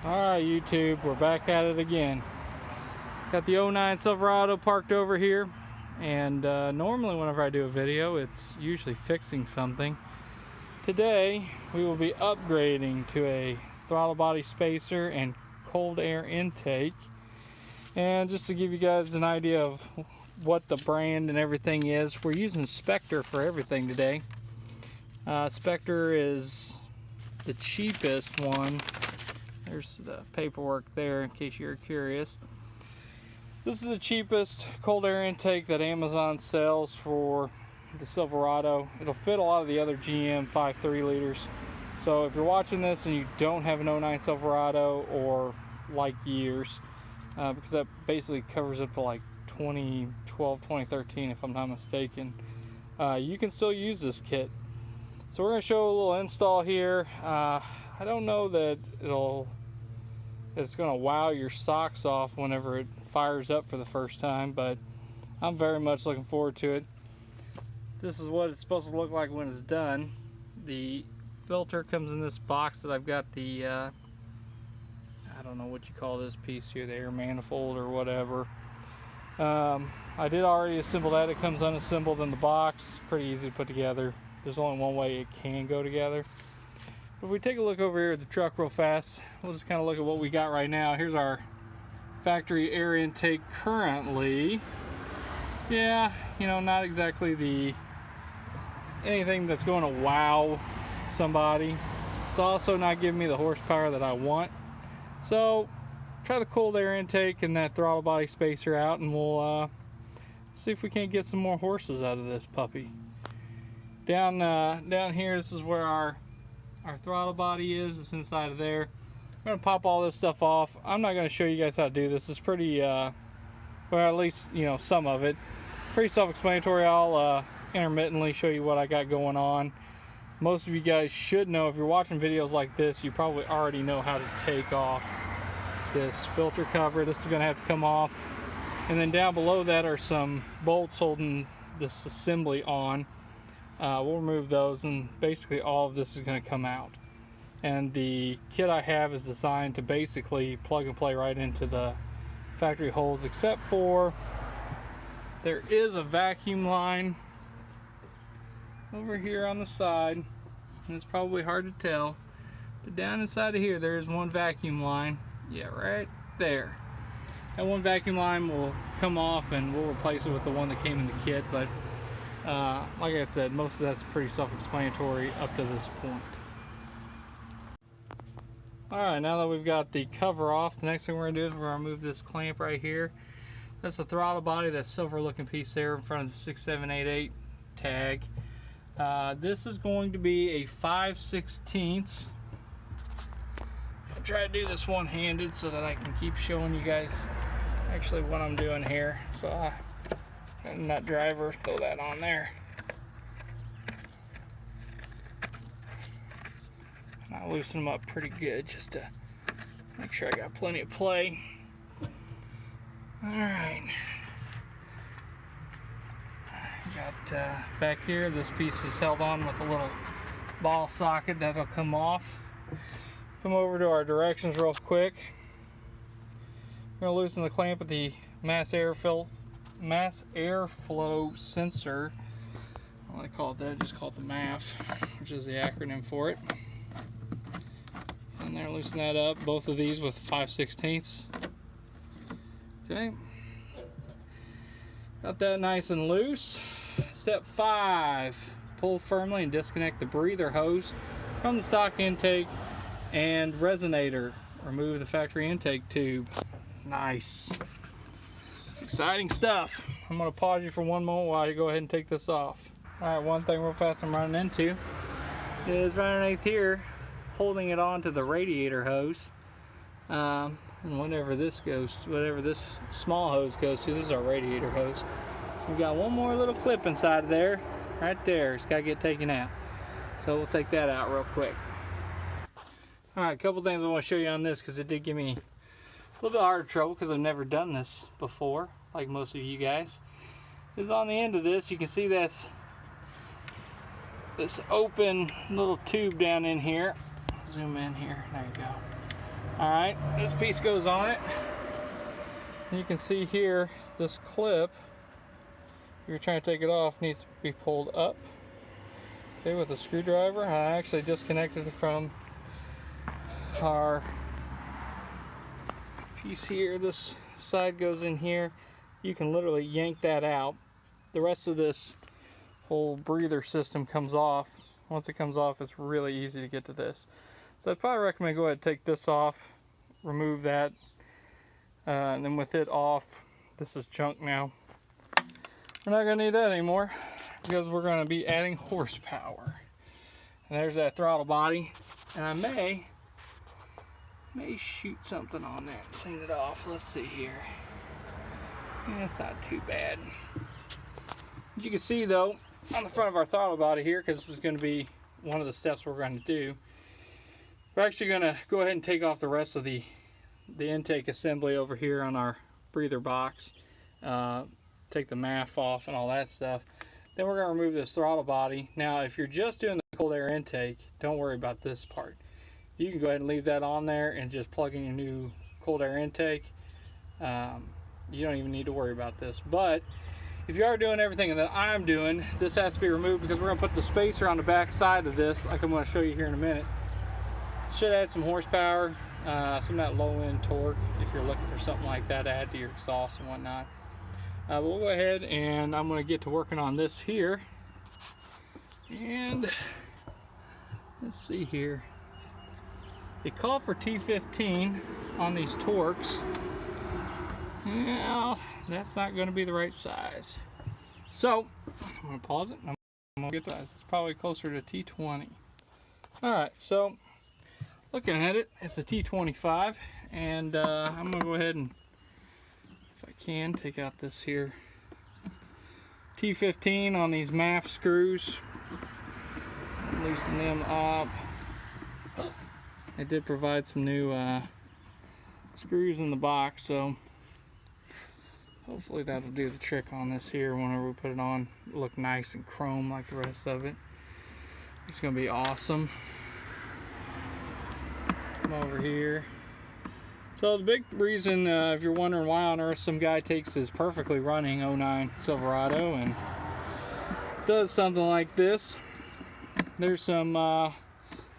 Alright YouTube, we're back at it again. Got the '09 Silverado parked over here, and normally whenever I do a video it's usually fixing something. Today we will be upgrading to a throttle body spacer and cold air intake. And just to give you guys an idea of what the brand and everything is, we're using Spectre for everything today. Spectre is the cheapest one. There's the paperwork there in case you're curious. This is the cheapest cold air intake that Amazon sells for the Silverado. It'll fit a lot of the other GM 5.3 liters. So if you're watching this and you don't have an '09 Silverado or like years, because that basically covers up to like 2012, 2013 if I'm not mistaken, you can still use this kit. So we're going to show a little install here. I don't know that it's going to wow your socks off whenever it fires up for the first time, but I'm very much looking forward to it. This is what it's supposed to look like when it's done. The filter comes in this box that I've got the I don't know what you call this piece here, the air manifold or whatever. I did already assemble that. It comes unassembled in the box. Pretty easy to put together. There's only one way it can go together. If we take a look over here at the truck real fast, we'll just kind of look at what we got right now. Here's our factory air intake currently. Yeah, you know, not exactly anything that's going to wow somebody. It's also not giving me the horsepower that I want. So try the cold air intake and that throttle body spacer out, and we'll see if we can't get some more horses out of this puppy. Down here, this is where our throttle body is. It's inside of there. I'm going to pop all this stuff off. I'm not going to show you guys how to do this. It's pretty, well, at least, you know, some of it. Pretty self-explanatory. I'll intermittently show you what I got going on. Most of you guys should know, if you're watching videos like this, you probably already know how to take off this filter cover. This is going to have to come off. And then down below that are some bolts holding this assembly on. We'll remove those, and basically all of this is going to come out. And the kit I have is designed to basically plug and play right into the factory holes, except for there is a vacuum line over here on the side, and it's probably hard to tell, but down inside of here there is one vacuum line. Yeah, right there. That one vacuum line will come off and we'll replace it with the one that came in the kit, but like I said, most of that's pretty self-explanatory up to this point. Alright, now that we've got the cover off, the next thing we're going to do is we're going to remove this clamp right here. That's the throttle body, that silver looking piece there in front of the 6788 tag. This is going to be a 5/16. I'll try to do this one-handed so that I can keep showing you guys actually what I'm doing here. So nut driver, throw that on there. And I'll loosen them up pretty good just to make sure I got plenty of play. Alright. Got back here, this piece is held on with a little ball socket that'll come off. Come over to our directions real quick. We're going to loosen the clamp of the mass airflow sensor. Well, I call it that, just call it the MAF, which is the acronym for it. And there, loosen that up, both of these with 5/16. Okay. Got that nice and loose. Step 5, pull firmly and disconnect the breather hose from the stock intake and resonator. Remove the factory intake tube. Nice. It's exciting stuff. I'm going to pause you for one moment while you go ahead and take this off. Alright, one thing real fast I'm running into is right underneath here, holding it on to the radiator hose. And whatever this small hose goes to, this is our radiator hose. We've got one more little clip inside of there, right there. It's got to get taken out. So we'll take that out real quick. Alright, a couple things I want to show you on this, because it did give me a little bit harder trouble because I've never done this before, like most of you guys. Is on the end of this, you can see this open little tube down in here. Zoom in here, there you go. Alright, this piece goes on it. And you can see here, this clip, if you're trying to take it off, needs to be pulled up. Okay, with a screwdriver. I actually disconnected it from our piece here. This side goes in here. You can literally yank that out. The rest of this whole breather system comes off. Once it comes off, it's really easy to get to this. So I'd probably recommend go ahead and take this off, remove that, and then with it off, this is junk now. We're not going to need that anymore because we're going to be adding horsepower. And there's that throttle body, and I may shoot something on that and clean it off. Let's see here. Yeah, it's not too bad. As you can see though, on the front of our throttle body here, because this is going to be one of the steps we're going to do, we're actually going to go ahead and take off the rest of the intake assembly over here on our breather box. Take the MAF off and all that stuff. Then we're going to remove this throttle body. Now if you're just doing the cold air intake, don't worry about this part. You can go ahead and leave that on there and just plug in your new cold air intake. You don't even need to worry about this. But if you are doing everything that I'm doing, this has to be removed because we're going to put the spacer on the back side of this, like I'm going to show you here in a minute. Should add some horsepower, some of that low end torque if you're looking for something like that to add to your exhaust and whatnot. But we'll go ahead and I'm going to get to working on this here. And let's see here. It called for T15 on these torques. Well, that's not going to be the right size. So I'm going to pause it and I'm going to get that. It's probably closer to T20. Alright, so looking at it, it's a T25, and I'm going to go ahead and, if I can, take out this here T15 on these MAF screws. Loosen them up. They did provide some new screws in the box, so hopefully that'll do the trick on this here whenever we put it on. It'll look nice and chrome like the rest of it. It's going to be awesome. Come over here. So the big reason, if you're wondering why on earth some guy takes his perfectly running 09 Silverado and does something like this, there's some a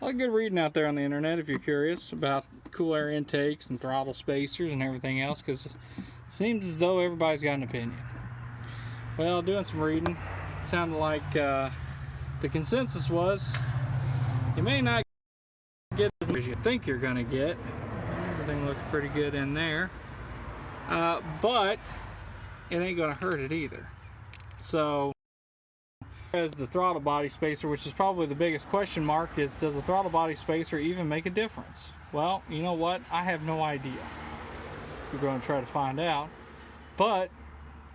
lot of good reading out there on the internet if you're curious about cool air intakes and throttle spacers and everything else, because it seems as though everybody's got an opinion. Well, doing some reading, it sounded like the consensus was you may not get as much as you think you're going to get. Everything looks pretty good in there, but it ain't going to hurt it either. So as the throttle body spacer, which is probably the biggest question mark, is does the throttle body spacer even make a difference? Well, you know what, I have no idea. We're going to try to find out, but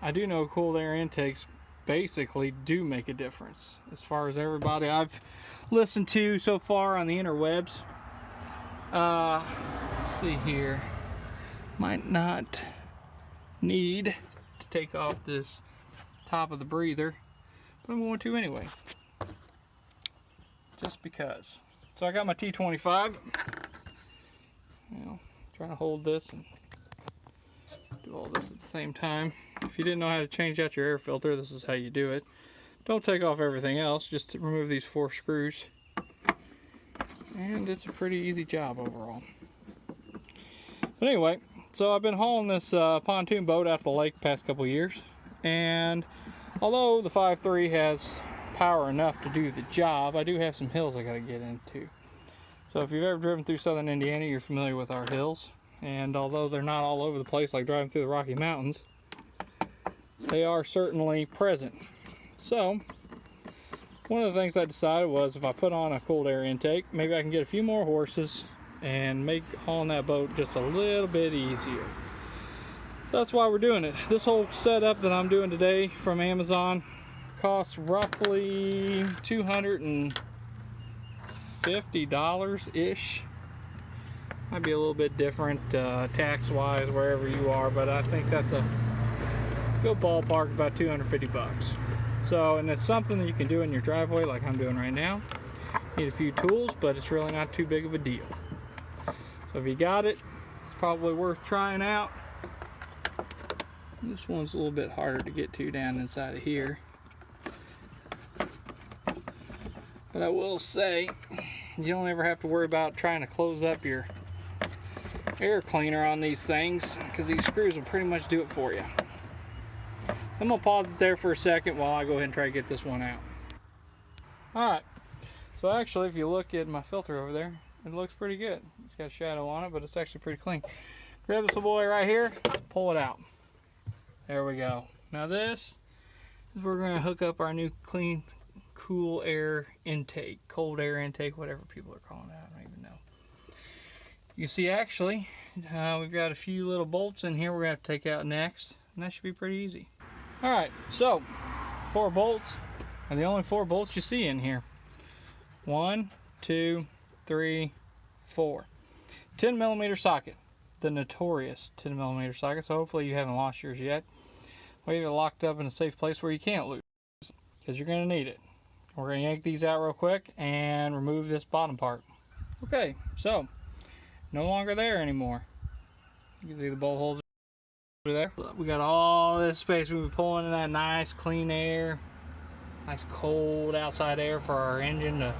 I do know cool air intakes basically do make a difference. As far as everybody I've listened to so far on the interwebs, let's see here, might not need to take off this top of the breather, but I'm going to anyway, just because. So I got my T25, trying to hold this and do all this at the same time. If you didn't know how to change out your air filter, this is how you do it. Don't take off everything else, just remove these 4 screws. And it's a pretty easy job overall. But anyway, so I've been hauling this pontoon boat out to the lake the past couple years. And although the 5.3 has power enough to do the job, I do have some hills I got to get into. So if you've ever driven through southern Indiana, you're familiar with our hills. And although they're not all over the place like driving through the Rocky Mountains, they are certainly present. So one of the things I decided was if I put on a cold air intake, maybe I can get a few more horses and make hauling that boat just a little bit easier. So that's why we're doing it. This whole setup that I'm doing today from Amazon costs roughly $250-ish. Might be a little bit different tax-wise wherever you are, but I think that's a good ballpark, about 250 bucks. So, and it's something that you can do in your driveway like I'm doing right now. Need a few tools, but it's really not too big of a deal. So if you got it, it's probably worth trying out. This one's a little bit harder to get to down inside of here. But I will say, you don't ever have to worry about trying to close up your air cleaner on these things, because these screws will pretty much do it for you. I'm going to pause it there for a second while I go ahead and try to get this one out. Alright, so actually if you look at my filter over there, it looks pretty good. It's got a shadow on it, but it's actually pretty clean. Grab this little boy right here, pull it out. There we go. Now this is where we're going to hook up our new clean, cool air intake, cold air intake, whatever people are calling it. I don't even know. You see, actually, we've got a few little bolts in here we're going to have to take out next, and that should be pretty easy. Alright, so 4 bolts, and the only 4 bolts you see in here. 1, 2, 3, 4. 10mm socket. The notorious 10mm socket, so hopefully you haven't lost yours yet. Or you have it locked up in a safe place where you can't lose, because you're going to need it. We're going to yank these out real quick and remove this bottom part. Okay, so no longer there anymore. You can see the bolt holes over there. We got all this space. We've been pulling in that nice clean air, nice cold outside air for our engine to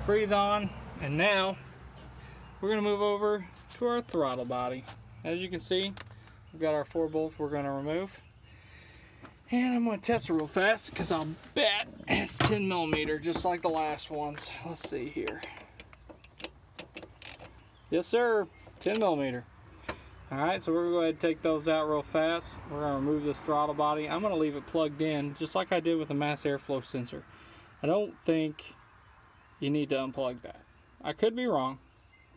breathe on. And now we're going to move over to our throttle body. As you can see, we've got our 4 bolts we're going to remove. And I'm going to test it real fast, because I'll bet it's 10mm, just like the last ones. Let's see here. Yes, sir, 10mm. Alright, so we're going to go ahead and take those out real fast. We're going to remove this throttle body. I'm going to leave it plugged in, just like I did with the mass airflow sensor. I don't think you need to unplug that. I could be wrong.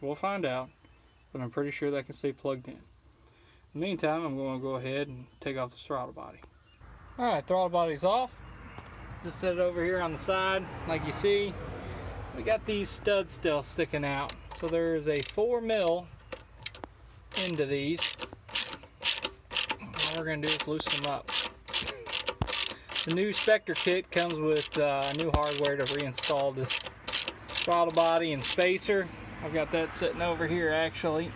We'll find out. But I'm pretty sure that can stay plugged in. In the meantime, I'm going to go ahead and take off the throttle body. Alright, throttle body's off. Just set it over here on the side. Like you see, we got these studs still sticking out. So there is a 4mm into these. All we're going to do is loosen them up. The new Spectre kit comes with new hardware to reinstall this throttle body and spacer. I've got that sitting over here actually.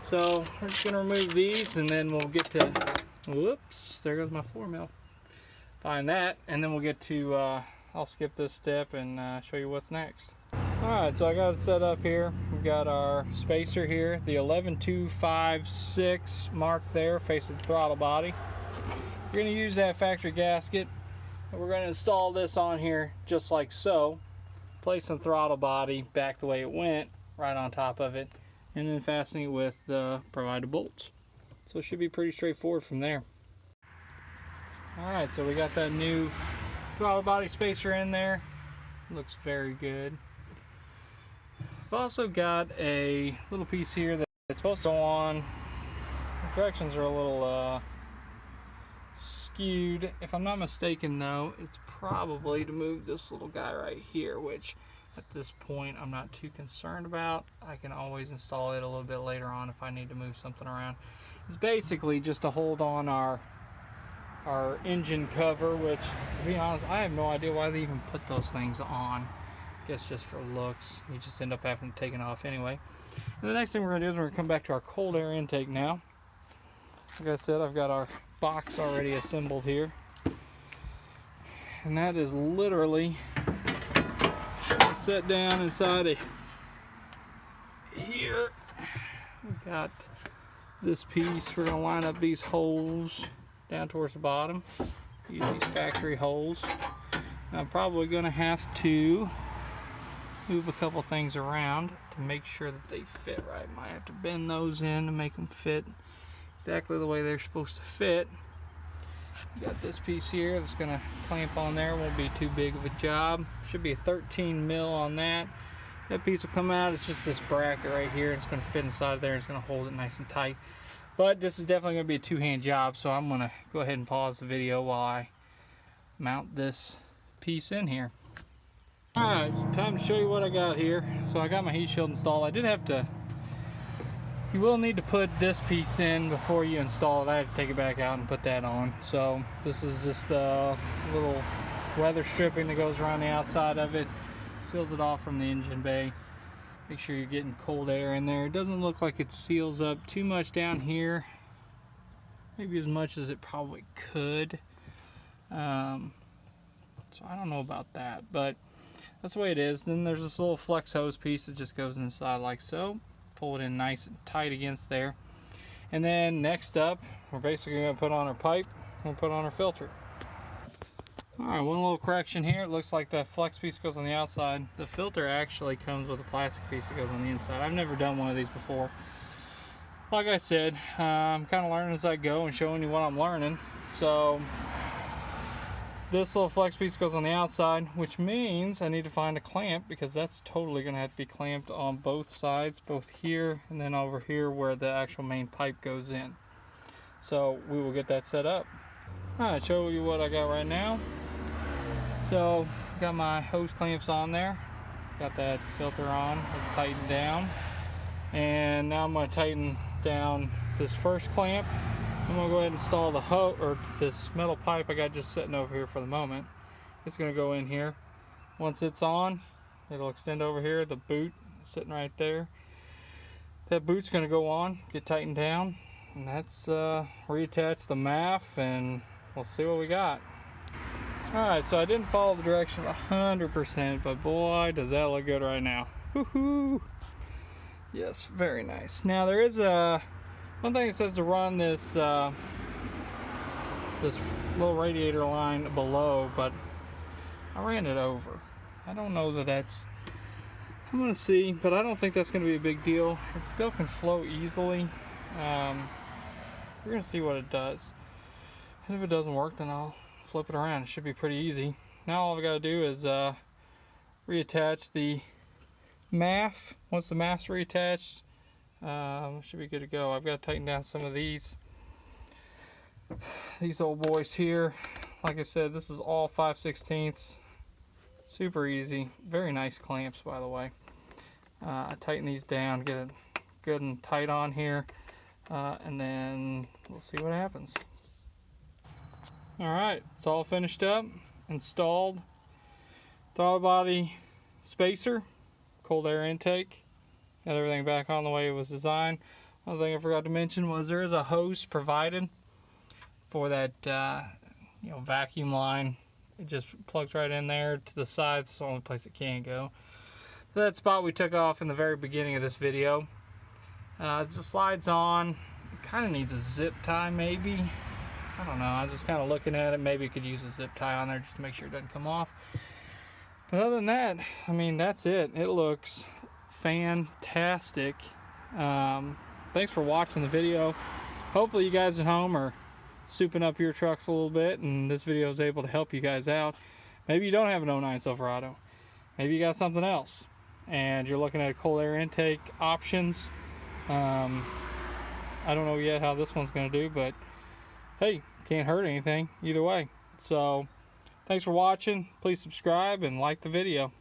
So we're just going to remove these, and then we'll get to, whoops, there goes my 4mm. Find that, and then we'll get to, I'll skip this step and show you what's next. Alright, so I got it set up here. We've got our spacer here, the 11256 mark there, facing the throttle body. We're going to use that factory gasket, and we're going to install this on here just like so. Place the throttle body back the way it went, right on top of it, and then fasten it with the provided bolts. So it should be pretty straightforward from there. Alright, so we got that new throttle body spacer in there. Looks very good. We've also got a little piece here that's supposed to go on. The directions are a little skewed. If I'm not mistaken though, it's probably to move this little guy right here, which at this point I'm not too concerned about. I can always install it a little bit later on if I need to move something around. It's basically just to hold on our engine cover, which, to be honest, I have no idea why they even put those things on. I guess just for looks. You just end up having to take it off anyway. And the next thing we're going to do is we're going to come back to our cold air intake now. Like I said, I've got our box already assembled here. And that is literally set down inside of here. We've got this piece. We're going to line up these holes down towards the bottom. Use these factory holes. I'm probably going to have to move a couple things around to make sure that they fit right. Might have to bend those in to make them fit exactly the way they're supposed to fit. Got this piece here that's going to clamp on there. Won't be too big of a job. Should be a 13mm on that. That piece will come out. It's just this bracket right here. It's going to fit inside there. It's going to hold it nice and tight. But this is definitely going to be a two-hand job, so I'm going to go ahead and pause the video while I mount this piece in here. Alright, time to show you what I got here. So I got my heat shield installed. I did have to, you will need to put this piece in before you install it. I had to take it back out and put that on. So this is just a little weather stripping that goes around the outside of it. Seals it off from the engine bay. Make sure you're getting cold air in there. It doesn't look like it seals up too much down here. Maybe as much as it probably could. So I don't know about that, but that's the way it is. Then there's this little flex hose piece that just goes inside like so. Pull it in nice and tight against there. And then next up, we're basically going to put on our pipe and put on our filter. Alright, one little correction here. It looks like that flex piece goes on the outside. The filter actually comes with a plastic piece that goes on the inside. I've never done one of these before. Like I said, I'm kind of learning as I go and showing you what I'm learning. So this little flex piece goes on the outside, which means I need to find a clamp, because that's totally going to have to be clamped on both sides, both here and then over here where the actual main pipe goes in. So we will get that set up. Alright, show you what I got right now. So, got my hose clamps on there. Got that filter on. It's tightened down. And now I'm going to tighten down this first clamp. I'm going to go ahead and install the hose, or this metal pipe I got just sitting over here for the moment. It's going to go in here. Once it's on, it'll extend over here. The boot is sitting right there. That boot's going to go on, get tightened down, and that's reattach the MAF, and we'll see what we got. Alright, so I didn't follow the directions 100%, but boy, does that look good right now. Woohoo! Yes, very nice. Now there is one thing that says to run this this little radiator line below, but I ran it over. I don't know that that's... I'm going to see, but I don't think that's going to be a big deal. It still can flow easily. We're going to see what it does. And if it doesn't work, then I'll flip it around. It should be pretty easy. Now all I've got to do is reattach the MAF. Once the MAF's reattached, should be good to go. I've got to tighten down some of these old boys here. Like I said, this is all 5/16. Super easy. Very nice clamps, by the way. I tighten these down, get it good and tight on here, and then we'll see what happens. Alright, it's all finished up, installed. Throttle body spacer, cold air intake, got everything back on the way it was designed. One thing I forgot to mention was there is a hose provided for that vacuum line. It just plugs right in there to the side. It's the only place it can go. So that spot we took off in the very beginning of this video. It just slides on. It kind of needs a zip tie maybe. I don't know, I was just kind of looking at it. Maybe it could use a zip tie on there just to make sure it doesn't come off. But other than that, I mean, that's it. It looks fantastic. Thanks for watching the video. Hopefully you guys at home are souping up your trucks a little bit, and this video is able to help you guys out. Maybe you don't have an 09 Silverado. Maybe you got something else, and you're looking at cold air intake options. I don't know yet how this one's going to do, but hey, can't hurt anything either way. So thanks for watching. Please subscribe and like the video.